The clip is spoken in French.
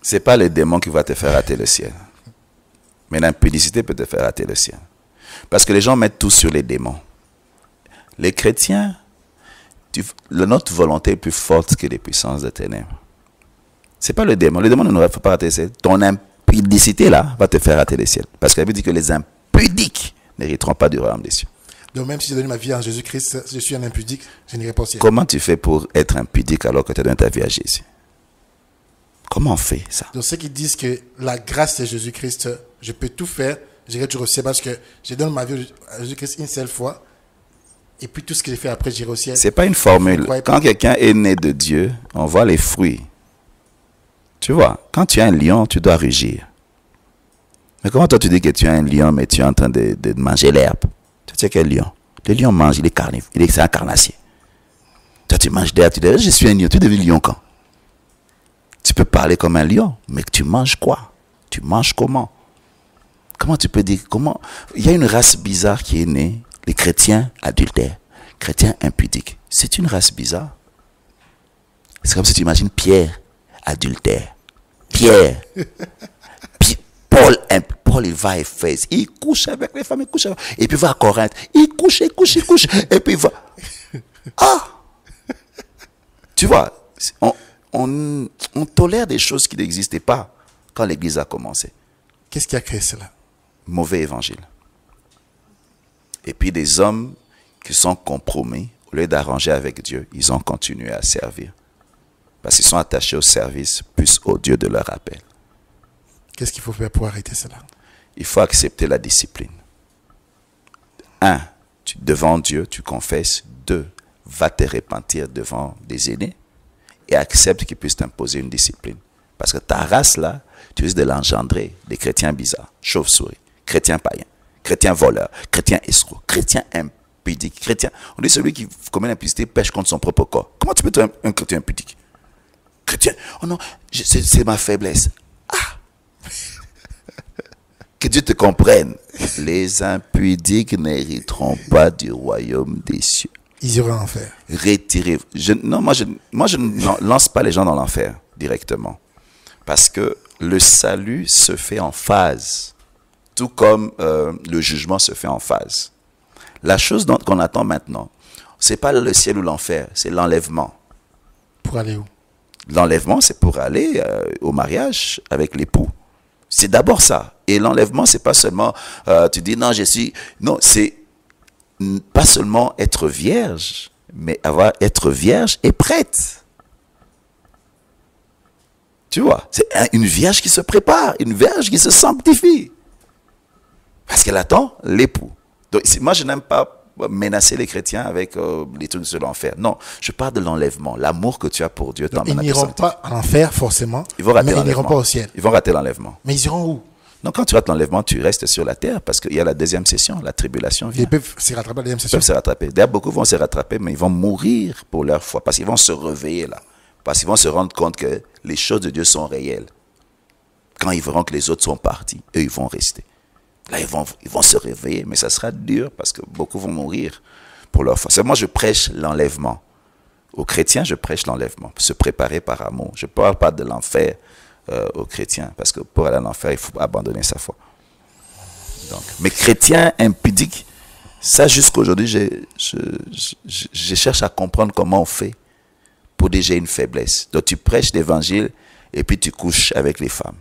C'est pas le démon qui va te faire rater le ciel. Mais l'impudicité peut te faire rater le ciel. Parce que les gens mettent tout sur les démons. Les chrétiens, notre volonté est plus forte que les puissances des ténèbres. C'est pas le démon. Le démon ne nous fait pas rater le ciel. Ton impudicité là va te faire rater le ciel. Parce que la Bible dit que les impudiques n'hériteront pas du royaume des cieux. Donc même si je donne ma vie à Jésus-Christ, je suis un impudique, je n'irai pas au ciel. Comment tu fais pour être impudique alors que tu donnes ta vie à Jésus? Comment on fait ça? Donc ceux qui disent que la grâce de Jésus-Christ, je peux tout faire, j'irai toujours au ciel parce que je donne ma vie à Jésus-Christ une seule fois. Et puis tout ce que j'ai fait après, j'irai au ciel. C'est pas une formule. Quand quelqu'un est né de Dieu, on voit les fruits. Tu vois, quand tu es un lion, tu dois rugir. Mais comment toi tu dis que tu es un lion, mais tu es en train de manger l'herbe? Tu sais quel lion? Le lion mange, il est carnivore, c'est un carnassier. Toi tu manges d'herbe, tu dis je suis un lion, tu deviens lion quand? Tu peux parler comme un lion, mais tu manges quoi? Tu manges comment? Comment tu peux dire, comment? Il y a une race bizarre qui est née, les chrétiens adultères, chrétiens impudiques. C'est une race bizarre. C'est comme si tu imagines Pierre, adultère. Pierre. Paul, il va à Éphèse, il couche avec les femmes, il couche avec, et puis il va à Corinthe, il couche, et puis il va. Ah! Tu vois, on tolère des choses qui n'existaient pas quand l'Église a commencé. Qu'est-ce qui a créé cela? Mauvais évangile. Et puis des hommes qui sont compromis, au lieu d'arranger avec Dieu, ils ont continué à servir. Parce qu'ils sont attachés au service plus au Dieu de leur appel. Qu'est-ce qu'il faut faire pour arrêter cela? Il faut accepter la discipline. 1, devant Dieu, tu confesses. 2, va te repentir devant des aînés et accepte qu'ils puissent t'imposer une discipline. Parce que ta race là, tu risques de l'engendrer des chrétiens bizarres, chauves-souris, chrétiens païens, chrétiens voleurs, chrétiens escrocs, chrétiens impudiques, chrétiens. On dit celui qui commet l'impudicité pêche contre son propre corps. Comment tu peux être un chrétien impudique? Chrétien, oh non, c'est ma faiblesse. Ah! Que Dieu te comprenne. Les impudiques n'hériteront pas du royaume des cieux. Ils iront en enfer. Retirez. Moi, je ne lance pas les gens dans l'enfer directement. Parce que le salut se fait en phase. Tout comme le jugement se fait en phase. La chose qu'on attend maintenant, ce n'est pas le ciel ou l'enfer, c'est l'enlèvement. Pour aller où? L'enlèvement, c'est pour aller au mariage avec l'époux. C'est d'abord ça. Et l'enlèvement, c'est pas seulement, tu dis non, je suis... Non, c'est pas seulement être vierge, mais être vierge et prête. Tu vois, c'est une vierge qui se prépare, une vierge qui se sanctifie. Parce qu'elle attend l'époux. Donc, moi, je n'aime pas menacer les chrétiens avec les trucs de l'enfer. Non, je parle de l'enlèvement. L'amour que tu as pour Dieu t'emmène à te sanctifier. Ils n'iront pas à l'enfer, forcément, ils vont rater mais ils n'iront pas au ciel. Ils vont rater l'enlèvement. Mais ils iront où? Donc, quand tu rates l'enlèvement, tu restes sur la terre parce qu'il y a la deuxième session, la tribulation vient. Ils peuvent se rattraper à la deuxième session. Ils peuvent se rattraper. D'ailleurs, beaucoup vont se rattraper, mais ils vont mourir pour leur foi parce qu'ils vont se réveiller là. Parce qu'ils vont se rendre compte que les choses de Dieu sont réelles. Quand ils verront que les autres sont partis, eux, ils vont rester. Là, ils vont se réveiller, mais ça sera dur parce que beaucoup vont mourir pour leur foi. Moi, je prêche l'enlèvement. Aux chrétiens, je prêche l'enlèvement. Se préparer par amour. Je ne parle pas de l'enfer aux chrétiens, parce que pour aller à l'enfer, il faut abandonner sa foi. Donc, mais chrétiens impudiques, ça jusqu'à aujourd'hui, je cherche à comprendre comment on fait pour dire j'ai une faiblesse. Donc tu prêches l'évangile et puis tu couches avec les femmes.